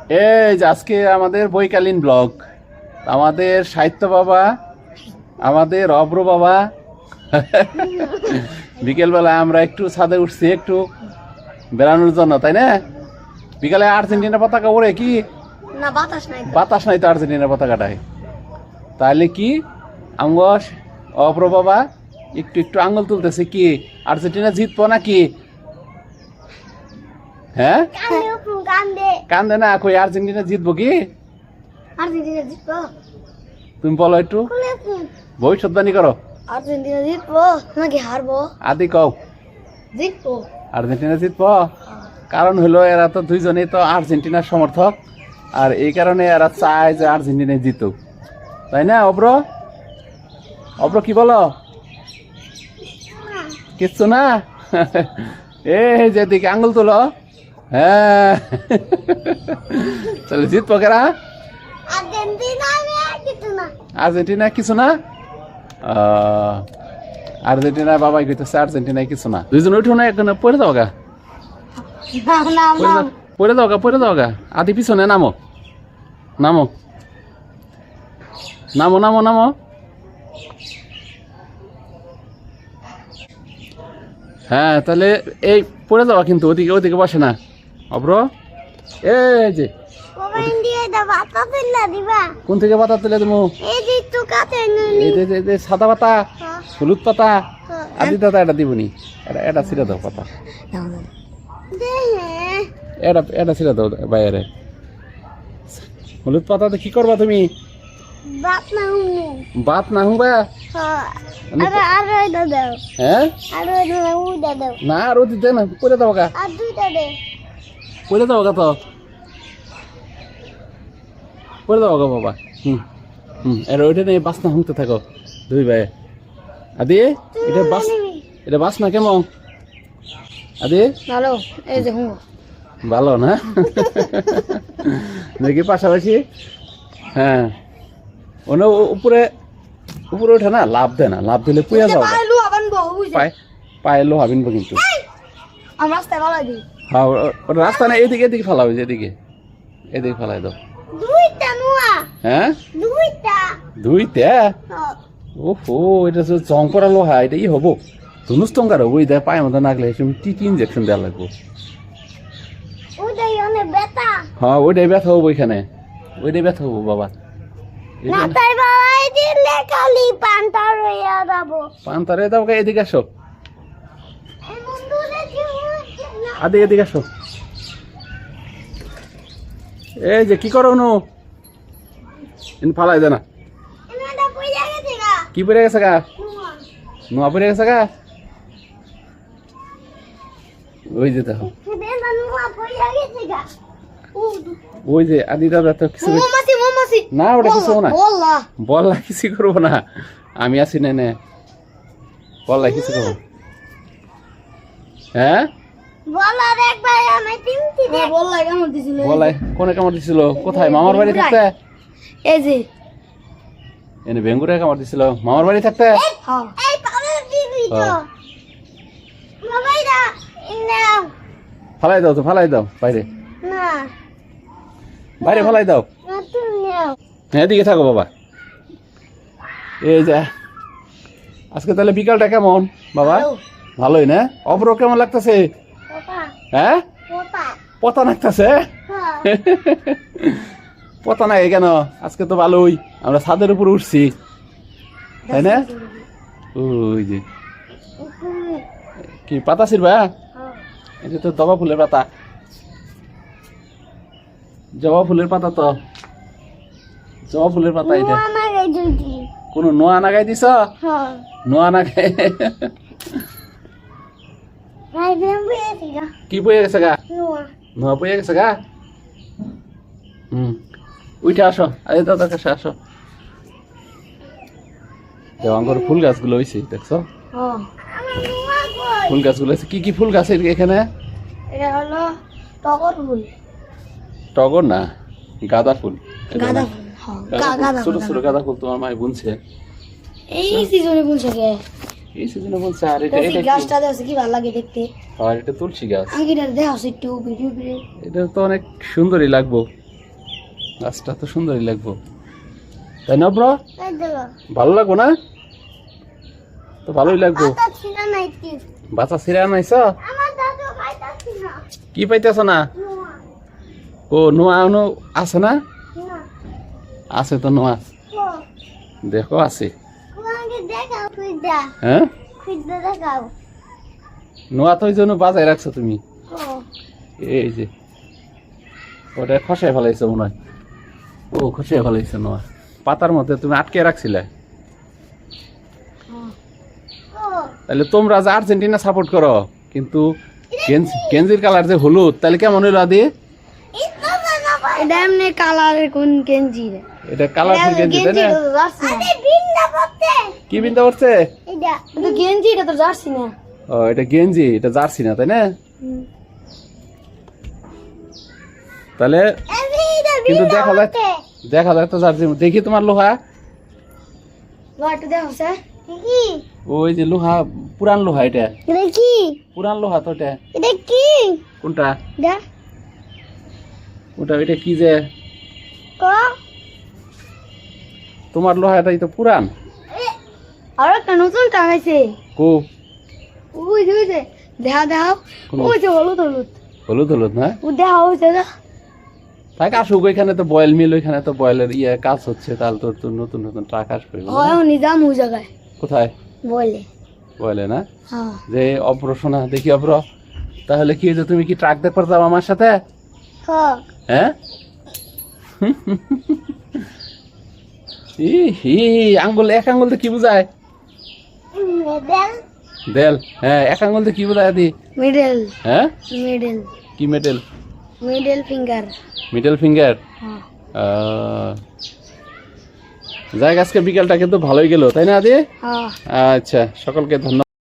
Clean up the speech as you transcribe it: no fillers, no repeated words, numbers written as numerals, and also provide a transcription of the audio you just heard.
এই যে আজকে আমাদের বৈকালীন ব্লগ, আমাদের সাহিত্য বাবা, আমাদের অব্র বাবা বিকেলবেলা আমরা একটু ছাদে উঠছি একটু বেড়ানোর জন্য, তাই না? বিকালে আর্জেন্টিনা পতাকা ওড়ে কি না? বাতাস নাই তো আর্জেন্টিনা পতাকাটায়। তাহলে কি আঙ্গ অব্র বাবা একটু একটু আঙ্গুল তুলতেছে কি আর্জেন্টিনা জিতবো নাকি? হ্যাঁ কান্দে না, কই আর্জেন্টিনা জিতবো কি? আর্জেন্টিনা জিতবো। তুমি বলো একটু, ভবিষ্যৎবাণী করো। আর্জেন্টিনা জিতবো নাকি হারবো? আদি কও। জিতবো। আর্জেন্টিনা জিতবো। কারণ হলো এরা তো দুইজনেই তো আর্জেন্টিনার সমর্থক, আর এই কারণে এরা চায় যে আর্জেন্টিনা জিতুক, তাই না? অব্র অব্র কি বলো? কিচ্ছু না। এই যেদিকে আঙ্গুল তুলো। হ্যাঁ তাহলে জিতবো কেরা? আর্জেন্টিনা কিছু না। আর্জেন্টিনা বাবাই কইতেছে আর্জেন্টিনায় কিছু না। দুইজন উঠো না, এখন পড়ে দাও গা, পড়ে দাও গা, পড়ে দাও গা। আদি পিছনে নামো, নামো নামো নামো নামো। হ্যাঁ তাহলে এই পড়ে যাওয়া, কিন্তু ওদিকে ওদিকে বসে না অব্র। এই যে কোন থেকে পাতা তুলে দেবো? এই যে সাদা পাতা, হলুদ পাতা, আদি দাদা এটা দিবনি, এটা ছিঁড়ে দাও পাতা, এটা ছিঁড়ে দাও বাইরে। হলুদ পাতাতে কি করবা তুমি? বাত না হুবা। হ্যাঁ না আর ওদিক দে না, পরে দাও গা, পরে দাও গা, তো পরে দাও গা বাবা। আর ওইটা নিয়ে বাস না হুঁকতে থাকো দুই ভাই। আদি এটা বাস না কেমন? আদি ভালো, এই যে ভালো না? দেখি পাশাপাশি। হ্যাঁ উপরে উপরে ওঠে না, লাভ দেয় না, লাভ দিলে পুয়া যাও, পায়ে লোহা বিনবো কিন্তু। হ্যাঁ রাস্তা না, এদিকে এদিকে ফেলা হয়েছে, এদিকে এদিকে ফেলাই দাও। হ্যাঁ দুইটা? ওহো এটা তো জং পড়া লোহা, এটা ই হবো ধনুষ টঙ্কার হবো। এই দেয় পায়ের মধ্যে নাগলে টিটি ইঞ্জেকশন দেওয়া লাগবো। হ্যাঁ ওইটাই ব্যথা হবো, এখানে ওইটাই ব্যথা হবো বাবা। পান্তারে দাও, এদিকে আসো, আদি এদিকে আসো। এই যে কি করো নু, ফালাই দে না। কি পড়ে গেছে গা? নোয়া পড়ে গেছে গা। ওই যে দেখো, ওই যে আদি দাদা তো কিছু না, ওটা কিছু না, বললা কিছু করবো না, আমি আছি না, বললা কিছু করবো। হ্যাঁ বলাই কোনে কামড় দিছিল? কোথায়? মামার বাড়ি থাকতে? এই যে এনে বেঙ্গুরে কামড় দিছিল মামার বাড়ি থাকতে? ফালাই দাও তো, ফালাই দাও বাইরে, বাইরে ফালাই দাও। হ্যাঁ এদিকে থাকো বাবা। এই যে আজকে তাহলে বিকালটা কেমন বাবা? ভালোই না? অপর কেমন লাগতেছে? হ্যাঁ পতা লাগতেছে? পতা নাই কেন? আজকে তো ভালোই, আমরা ছাদের উপর উঠছি, তাই না? ওই যে কি পাতা ছিড়বা? এটা তো জবা ফুলের পাতা, জবা ফুলের পাতা, তো জবা ফুলের পাতা। এটা কোন নোয়া নাগাই দিছ? নোয়া নাগাই কি বয়ে গেছে গা? নোয়া বয়ে গেছে গা। উঠে আসো, আরে দাদার কাছে আসো। দেওয়াঙ্গর ফুল গাছগুলো হয়েছে দেখছো? ফুল গাছগুলো আছে, কি কি ফুল গাছ এখানে? এটা হলো টগর ফুল। টগর না, গাঁদা ফুল। গাঁদা ফুল, ছোট ছোট গাঁদা ফুল তোমার মাই বুনছে। এই সিজনে বুনছে কে? এই সিজনে বুনছে। আর এটা গাছটা দেখো কি ভালো লাগে দেখতে। আর এটা তুলসী গাছ। আমি এটা দেখো একটু ভিডিও করে। এটা তো অনেক সুন্দরই লাগবো। গাছটা তো সুন্দরই লাগবো, তাই না ব্রো? ভালো লাগবো না? তো ভালোই লাগবো। বাচ্চা ছিঁড়ে আনাইছ? কি পাইতেছ না? ও নোয়া এখনো আছে না? আছে তো নোয়া, দেখো আছে। হ্যাঁ, নোয়া তো ওই জন্য বাজায় রাখছো তুমি। এই যে ওটা খসায় ফেলাইছো মনে হয়। ও খসায় ফেলাইছো নোয়া, পাতার মধ্যে তুমি আটকে রাখছিলে। তাহলে তোমরা যে আর্জেন্টিনা সাপোর্ট করো, কিন্তু গেঞ্জির কালার যে হলুদ, তাহলে কেমন হইলো আদি? এটা এমনি কালারের কোন গেঞ্জি রে? এটা কালারফুল গেঞ্জি, তাই না? কি বিন্দা করছে? এটা গেঞ্জি, এটা তো জার্সি না। ও এটা গেঞ্জি, এটা জার্সি না, তাই না? তাহলে কিন্তু দেখা যায় তো জার্সি। দেখি তোমার লোহা, লোহাটা দেখো স্যার। ওই যে লোহা, পুরান লোহা, এটা এটা কি? পুরান লোহা তো। এটা এটা কি? কোনটা? দেখ ওটা এটা কি যে তোমার লোহাটাই তো পুরান। আর একটা নতুন টাঙাইছে। কো? ওই যে দেখাও। ওই যে হলুদ হলুদ হলুদ হলুদ না? ও দেখা হয়েছে না? তাই আসুক, ওইখানে তো বয়েল মিল, ওইখানে তো বয়েলের কাজ হচ্ছে, তাহলে তোর তো নতুন নতুন ট্রাক আসবে। নিজাম ওই জায়গায়। কোথায়? বলে বলে না? হ্যাঁ। যে অপারেশনা দেখি অপর, তাহলে কি হয়েছে, তুমি কি ট্রাক দেখতে যাও আমার সাথে? হ্যাঁ, আঙ্গুল, এক আঙ্গুল তো কি বুঝায়? দেল। হ্যাঁ, এক আঙ্গুল তো কি বুঝায় আদি? মিডল। হ্যাঁ, মিডল। কি medal? Middle finger. Middle finger. যাই, আজকে বিকেলটা কিন্তু ভালোই গেল, তাই না আদি? হ্যাঁ। আচ্ছা, সকলকে ধন্যবাদ।